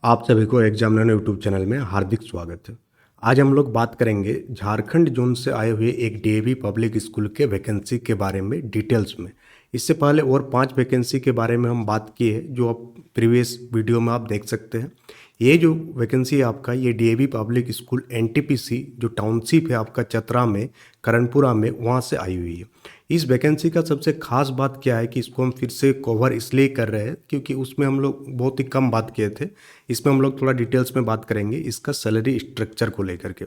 आप सभी को एग्जामिनर यूट्यूब चैनल में हार्दिक स्वागत है। आज हम लोग बात करेंगे झारखंड जोन से आए हुए एक डीएवी पब्लिक स्कूल के वैकेंसी के बारे में डिटेल्स में। इससे पहले और 5 वैकेंसी के बारे में हम बात की है जो आप प्रीवियस वीडियो में आप देख सकते हैं। ये जो वैकेंसी है आपका, ये डीएवी पब्लिक स्कूल एनटीपीसी जो टाउनशिप है आपका चतरा में, करणपुरा में, वहाँ से आई हुई है। इस वैकेंसी का सबसे खास बात क्या है कि इसको हम फिर से कवर इसलिए कर रहे हैं क्योंकि उसमें हम लोग बहुत ही कम बात किए थे। इसमें हम लोग थोड़ा डिटेल्स में बात करेंगे इसका सैलरी स्ट्रक्चर को लेकर के।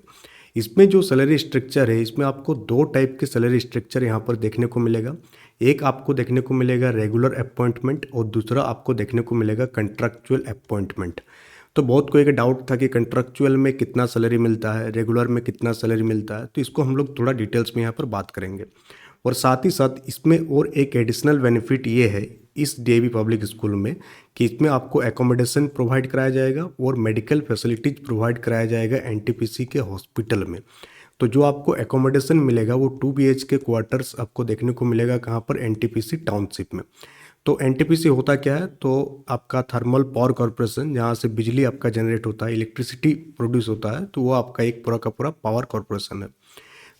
इसमें जो सैलरी स्ट्रक्चर है, इसमें आपको 2 टाइप के सैलरी स्ट्रक्चर यहाँ पर देखने को मिलेगा। एक आपको देखने को मिलेगा रेगुलर अपॉइंटमेंट और दूसरा आपको देखने को मिलेगा कंट्रैक्चुअल अपॉइंटमेंट। तो बहुत कोई का डाउट था कि कंट्रैक्चुअल में कितना सैलरी मिलता है, रेगुलर में कितना सैलरी मिलता है, तो इसको हम लोग थोड़ा डिटेल्स में यहाँ पर बात करेंगे। और साथ ही साथ इसमें और एक एडिशनल बेनिफिट ये है इस डीएवी पब्लिक स्कूल में कि इसमें आपको एकोमोडेशन प्रोवाइड कराया जाएगा और मेडिकल फैसिलिटीज प्रोवाइड कराया जाएगा एनटीपीसी के हॉस्पिटल में। तो जो आपको एकोमोडेशन मिलेगा वो 2 BHK क्वार्टर्स आपको देखने को मिलेगा कहाँ पर, एनटीपीसी टाउनशिप में। तो एनटीपीसी होता क्या है, तो आपका थर्मल पावर कॉरपोरेशन, जहाँ से बिजली आपका जनरेट होता है, इलेक्ट्रिसिटी प्रोड्यूस होता है, तो वो आपका एक पूरा का पूरा पावर कॉरपोरेशन है।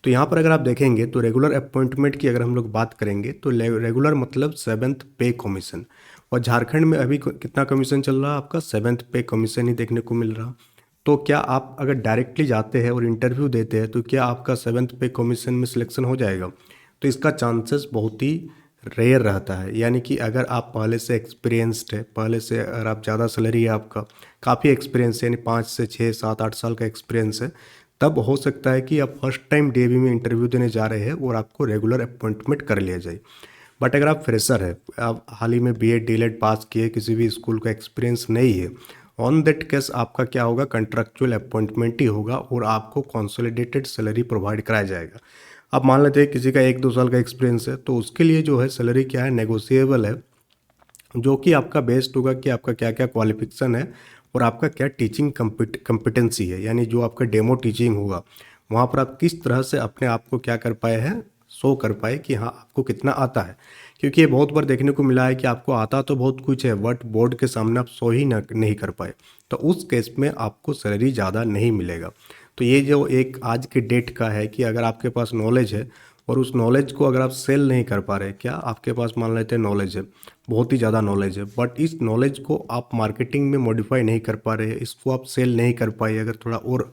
तो यहाँ पर अगर आप देखेंगे तो रेगुलर अपॉइंटमेंट की अगर हम लोग बात करेंगे तो रेगुलर मतलब 7th पे कमीशन, और झारखंड में अभी कितना कमीशन चल रहा है आपका, 7th पे कमीशन ही देखने को मिल रहा। तो क्या आप अगर डायरेक्टली जाते हैं और इंटरव्यू देते हैं तो क्या आपका 7th पे कमीशन में सिलेक्शन हो जाएगा? तो इसका चांसेस बहुत ही रेयर रहता है। यानी कि अगर आप पहले से एक्सपीरियंस्ड है, पहले से अगर आप ज़्यादा सैलरी है आपका, काफ़ी एक्सपीरियंस है, यानी 5 से 6 7 8 साल का एक्सपीरियंस है, तब हो सकता है कि आप फर्स्ट टाइम डीएवी में इंटरव्यू देने जा रहे हैं और आपको रेगुलर अपॉइंटमेंट कर लिया जाए। बट अगर आप फ्रेशर है, आप हाल ही में बीएड डीएलएड पास किए, किसी भी स्कूल का एक्सपीरियंस नहीं है, ऑन दैट केस आपका क्या होगा, कंट्रैक्चुअल अपॉइंटमेंट ही होगा और आपको कंसोलिडेटेड सैलरी प्रोवाइड कराया जाएगा। अब मान लेते हैं किसी का 1-2 साल का एक्सपीरियंस है, तो उसके लिए जो है सैलरी क्या है, नेगोशिएबल है, जो कि आपका बेस्ड होगा कि आपका क्या क्या क्वालिफिकेशन है और आपका क्या टीचिंग कंपिटेंसी है। यानी जो आपका डेमो टीचिंग होगा वहाँ पर आप किस तरह से अपने आप को क्या कर पाए हैं, शो कर पाए कि हाँ आपको कितना आता है। क्योंकि ये बहुत बार देखने को मिला है कि आपको आता तो बहुत कुछ है बट बोर्ड के सामने आप शो ही नहीं कर पाए, तो उस केस में आपको सैलरी ज़्यादा नहीं मिलेगा। तो ये जो एक आज के डेट का है कि अगर आपके पास नॉलेज है और उस नॉलेज को अगर आप सेल नहीं कर पा रहे, क्या आपके पास मान लेते हैं नॉलेज है, बहुत ही ज़्यादा नॉलेज है, बट इस नॉलेज को आप मार्केटिंग में मॉडिफाई नहीं कर पा रहे, इसको आप सेल नहीं कर पाए, अगर थोड़ा और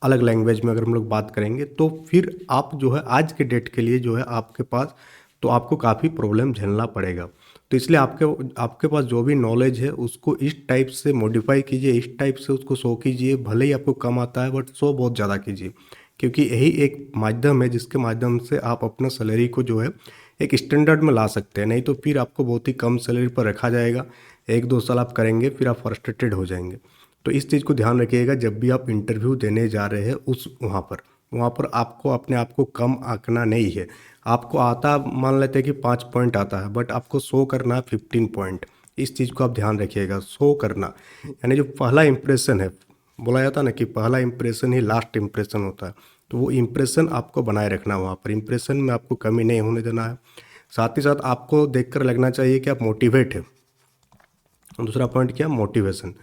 अलग लैंग्वेज में अगर हम लोग बात करेंगे तो फिर आप जो है आज के डेट के लिए जो है आपके पास, तो आपको काफ़ी प्रॉब्लम झेलना पड़ेगा। तो इसलिए आपके आपके पास जो भी नॉलेज है उसको इस टाइप से मॉडिफाई कीजिए, इस टाइप से उसको शो कीजिए। भले ही आपको कम आता है बट शो बहुत ज़्यादा कीजिए, क्योंकि यही एक माध्यम है जिसके माध्यम से आप अपना सैलरी को जो है एक स्टैंडर्ड में ला सकते हैं। नहीं तो फिर आपको बहुत ही कम सैलरी पर रखा जाएगा, 1-2 साल आप करेंगे फिर आप फ्रस्ट्रेटेड हो जाएंगे। तो इस चीज़ को ध्यान रखिएगा जब भी आप इंटरव्यू देने जा रहे हैं उस वहाँ पर आपको अपने आप को कम आंकना नहीं है। आपको आता, मान लेते हैं कि 5 पॉइंट आता है बट आपको शो करना है 15 पॉइंट। इस चीज़ को आप ध्यान रखिएगा, शो करना। यानी जो पहला इंप्रेशन है, बोला जाता है ना कि पहला इंप्रेशन ही लास्ट इंप्रेशन होता है, तो वो इंप्रेशन आपको बनाए रखना है। वहाँ पर इंप्रेशन में आपको कमी नहीं होने देना है। साथ ही साथ आपको देखकर लगना चाहिए कि आप मोटिवेट है। दूसरा पॉइंट क्या, मोटिवेशन।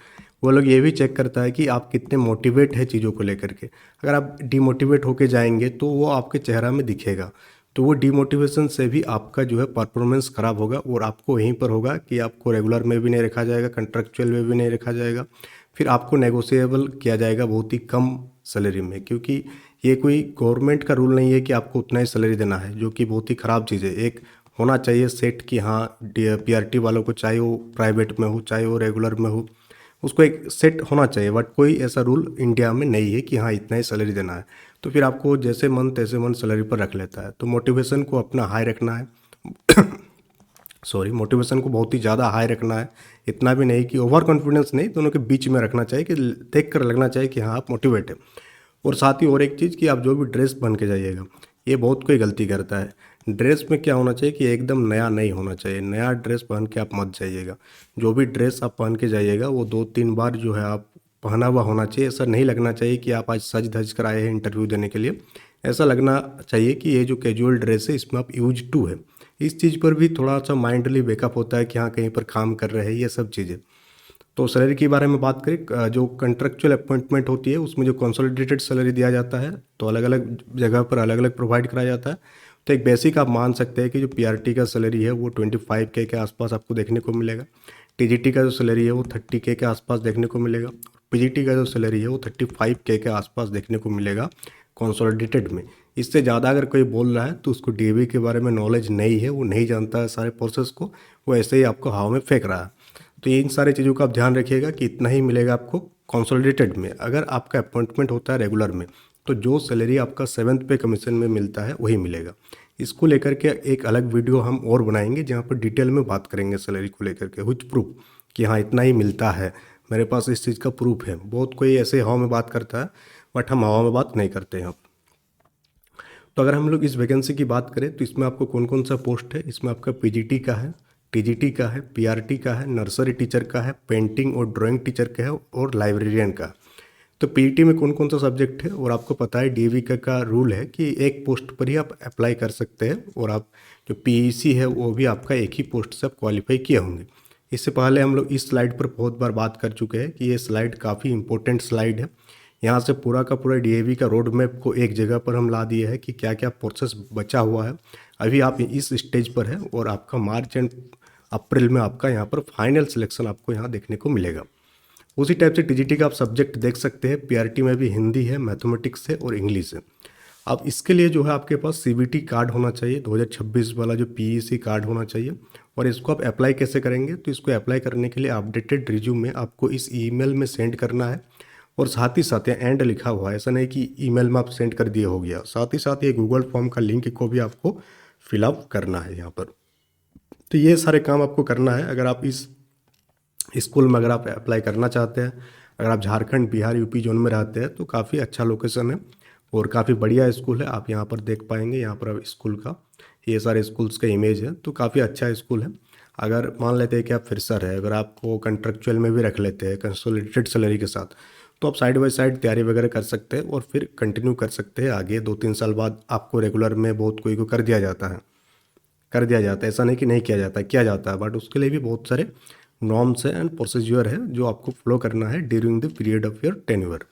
वो लोग ये भी चेक करता है कि आप कितने मोटिवेट है चीज़ों को लेकर के। अगर आप डिमोटिवेट होके जाएंगे तो वो आपके चेहरा में दिखेगा, तो वो डिमोटिवेशन से भी आपका जो है परफॉर्मेंस ख़राब होगा और आपको यहीं पर होगा कि आपको रेगुलर में भी नहीं रखा जाएगा, कंट्रैक्चुअल में भी नहीं रखा जाएगा, फिर आपको नेगोशिएबल किया जाएगा बहुत ही कम सैलरी में। क्योंकि ये कोई गवर्नमेंट का रूल नहीं है कि आपको उतना ही सैलरी देना है, जो कि बहुत ही ख़राब चीज़ है। एक होना चाहिए सेट कि हाँ पीआरटी वालों को, चाहे वो प्राइवेट में हो चाहे वो रेगुलर में हो, उसको एक सेट होना चाहिए। बट कोई ऐसा रूल इंडिया में नहीं है कि हाँ इतना ही सैलरी देना है, तो फिर आपको जैसे मन तैसे मन सैलरी पर रख लेता है। तो मोटिवेशन को अपना हाई रखना है सॉरी, मोटिवेशन को बहुत ही ज़्यादा हाई रखना है, इतना भी नहीं कि ओवर कॉन्फिडेंस नहीं, दोनों के बीच में रखना चाहिए कि देख कर लगना चाहिए कि हाँ आप मोटिवेट है। और साथ ही और एक चीज़ कि आप जो भी ड्रेस पहन के जाइएगा, ये बहुत कोई गलती करता है। ड्रेस में क्या होना चाहिए कि एकदम नया नहीं होना चाहिए, नया ड्रेस पहन के आप मत जाइएगा। जो भी ड्रेस आप पहन के जाइएगा वो 2-3 बार जो है आप पहना हुआ होना चाहिए। ऐसा नहीं लगना चाहिए कि आप आज सज धज कर आए हैं इंटरव्यू देने के लिए। ऐसा लगना चाहिए कि ये जो कैजुअल ड्रेस है इसमें आप यूज टू है। इस चीज़ पर भी थोड़ा सा माइंडली वेकअप होता है कि हाँ कहीं पर काम कर रहे हैं, ये सब चीज़ें। तो सैलरी के बारे में बात करें, जो कंट्रेक्चुअल अपॉइंटमेंट होती है उसमें जो कंसोलिडेटेड सैलरी दिया जाता है, तो अलग अलग जगह पर अलग अलग प्रोवाइड कराया जाता है। तो एक बेसिक आप मान सकते हैं कि जो पीआरटी का सैलरी है वो 25K के आसपास आपको देखने को मिलेगा। टीजीटी का जो सैलरी है वो 30K के आसपास देखने को मिलेगा। पीजीटी का जो सैलरी है वो 35K के आसपास देखने को मिलेगा कंसोलिडेटेड में। इससे ज़्यादा अगर कोई बोल रहा है तो उसको डीएवी के बारे में नॉलेज नहीं है, वो नहीं जानता है सारे प्रोसेस को, वो ऐसे ही आपको हवा में फेंक रहा है। तो इन सारे चीज़ों का आप ध्यान रखिएगा कि इतना ही मिलेगा आपको कंसोलिडेटेड में। अगर आपका अपॉइंटमेंट होता है रेगुलर में तो जो सैलरी आपका 7th पे कमीशन में मिलता है वही मिलेगा। इसको लेकर के एक अलग वीडियो हम और बनाएंगे जहाँ पर डिटेल में बात करेंगे सैलरी को लेकर के, विथ प्रूफ कि हाँ इतना ही मिलता है, मेरे पास इस चीज़ का प्रूफ है। बहुत कोई ऐसे हवा में बात करता है, बट हम हवा में बात नहीं करते हैं। तो अगर हम लोग इस वैकेंसी की बात करें तो इसमें आपको कौन कौन सा पोस्ट है, इसमें आपका पीजीटी का है, टीजीटी का है, पीआरटी का है, नर्सरी टीचर का है, पेंटिंग और ड्राइंग टीचर का है और लाइब्रेरियन का। तो पीईटी में कौन कौन सा सब्जेक्ट है, और आपको पता है डीएवी का रूल है कि एक पोस्ट पर ही आप अप्लाई कर सकते हैं, और आप जो पीईसी है वो भी आपका एक ही पोस्ट से आप क्वालिफाई किए होंगे। इससे पहले हम लोग इस स्लाइड पर बहुत बार बात कर चुके हैं कि ये स्लाइड काफ़ी इंपॉर्टेंट स्लाइड है। यहाँ से पूरा का पूरा डीएवी का रोड मैप को एक जगह पर हम ला दिए हैं कि क्या क्या प्रोसेस बचा हुआ है। अभी आप इस स्टेज पर है और आपका मार्च एंड अप्रैल में आपका यहाँ पर फाइनल सिलेक्शन आपको यहाँ देखने को मिलेगा। उसी टाइप से टीजीटी का आप सब्जेक्ट देख सकते हैं, पीआरटी में भी हिंदी है, मैथमेटिक्स है और इंग्लिश है। अब इसके लिए जो है आपके पास सीबीटी कार्ड होना चाहिए, 2026 वाला जो पीईसी कार्ड होना चाहिए। और इसको आप अप्लाई कैसे करेंगे, तो इसको अप्लाई करने के लिए अपडेटेड रिज्यूमे आपको इस ईमेल में सेंड करना है। और साथ ही साथ यहाँ एंड लिखा हुआ है, ऐसा नहीं कि ईमेल में आप सेंड कर दिए हो गया, साथ ही साथ ये गूगल फॉर्म का लिंक को भी आपको फिलअप करना है यहाँ पर। तो ये सारे काम आपको करना है अगर आप इस स्कूल में अगर आप अप्लाई करना चाहते हैं। अगर आप झारखंड, बिहार, यूपी जोन में रहते हैं तो काफ़ी अच्छा लोकेशन है और काफ़ी बढ़िया स्कूल है। आप यहाँ पर देख पाएंगे, यहाँ पर स्कूल का ये सारे स्कूल्स का इमेज है, तो काफ़ी अच्छा स्कूल है। अगर मान लेते हैं कि आप फ्रेशर है, अगर आपको कंट्रेक्चुअल में भी रख लेते हैं कंसोलिडेटेड सैलरी के साथ, तो आप साइड बाय साइड तैयारी वगैरह कर सकते हैं और फिर कंटिन्यू कर सकते हैं आगे। 2-3 साल बाद आपको रेगुलर में बहुत कोई को कर दिया जाता है, ऐसा नहीं कि नहीं किया जाता है, किया जाता है, बट उसके लिए भी बहुत सारे नॉर्म्स है एंड प्रोसीजर है जो आपको फॉलो करना है during the period of your tenure.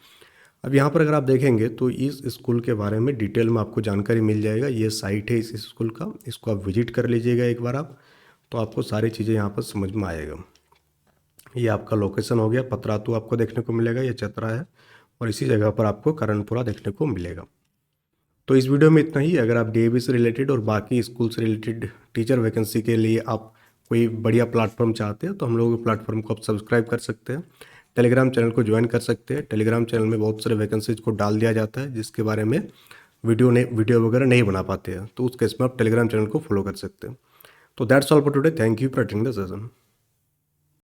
अब यहाँ पर अगर आप देखेंगे तो इस स्कूल के बारे में डिटेल में आपको जानकारी मिल जाएगा। ये साइट है इस स्कूल का, इसको आप विजिट कर लीजिएगा एक बार आप, तो आपको सारी चीज़ें यहाँ पर समझ में आएगा। ये आपका लोकेशन हो गया, पतरातू आपको देखने को मिलेगा, ये चतरा है, और इसी जगह पर आपको करणपुरा देखने को मिलेगा। तो इस वीडियो में इतना ही। अगर आप डीएवी से रिलेटेड और बाकी स्कूल से रिलेटेड टीचर वैकेंसी के लिए आप कोई बढ़िया प्लेटफॉर्म चाहते हैं तो हम लोगों के प्लेटफॉर्म को आप सब्सक्राइब कर सकते हैं, टेलीग्राम चैनल को ज्वाइन कर सकते हैं। टेलीग्राम चैनल में बहुत सारे वैकेंसीज को डाल दिया जाता है जिसके बारे में वीडियो वगैरह नहीं बना पाते हैं, तो उस केस में आप टेलीग्राम चैनल को फॉलो कर सकते हैं। तो that's all for today, thank you for attending the session.